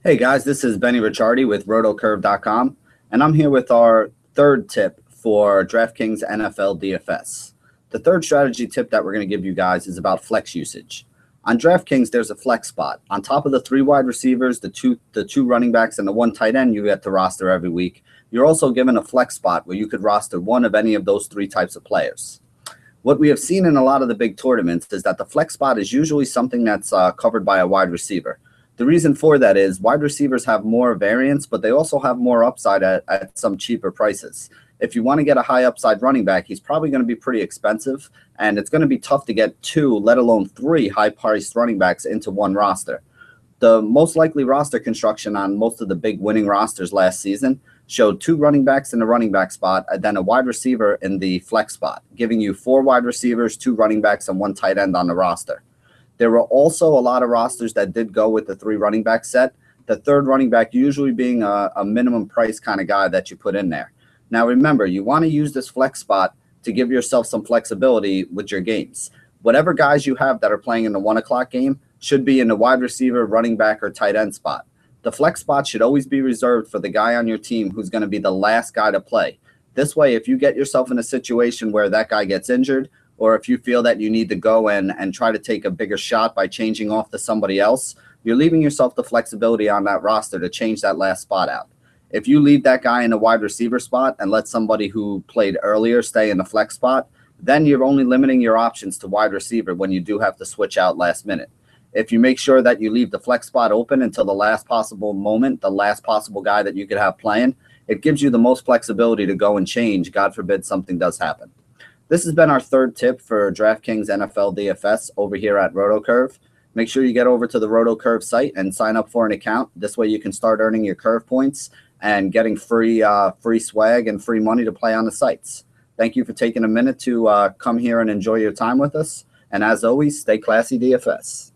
Hey guys, this is Benny Ricciardi with RotoCurve.com, and I'm here with our third tip for DraftKings NFL DFS. The third strategy tip that we're going to give you guys is about flex usage. On DraftKings, there's a flex spot. On top of the three wide receivers, the two running backs, and the one tight end you get to roster every week, you're also given a flex spot where you could roster one of any of those three types of players. What we have seen in a lot of the big tournaments is that the flex spot is usually something that's covered by a wide receiver. The reason for that is wide receivers have more variance, but they also have more upside at some cheaper prices. If you want to get a high upside running back, he's probably going to be pretty expensive, and it's going to be tough to get two, let alone three high-priced running backs into one roster. The most likely roster construction on most of the big winning rosters last season showed two running backs in the running back spot and then a wide receiver in the flex spot, giving you four wide receivers, two running backs, and one tight end on the roster. There were also a lot of rosters that did go with the three running back set, the third running back usually being a minimum price kind of guy that you put in there. Now, remember, you want to use this flex spot to give yourself some flexibility with your games. Whatever guys you have that are playing in the 1 o'clock game should be in the wide receiver, running back, or tight end spot. The flex spot should always be reserved for the guy on your team who's going to be the last guy to play. This way, if you get yourself in a situation where that guy gets injured, or if you feel that you need to go in and try to take a bigger shot by changing off to somebody else, you're leaving yourself the flexibility on that roster to change that last spot out. If you leave that guy in a wide receiver spot and let somebody who played earlier stay in the flex spot, then you're only limiting your options to wide receiver when you do have to switch out last minute. If you make sure that you leave the flex spot open until the last possible moment, the last possible guy that you could have playing, it gives you the most flexibility to go and change, God forbid something does happen. This has been our third tip for DraftKings NFL DFS over here at RotoCurve. Make sure you get over to the RotoCurve site and sign up for an account. This way you can start earning your curve points and getting free swag and free money to play on the sites. Thank you for taking a minute to come here and enjoy your time with us. And as always, stay classy DFS.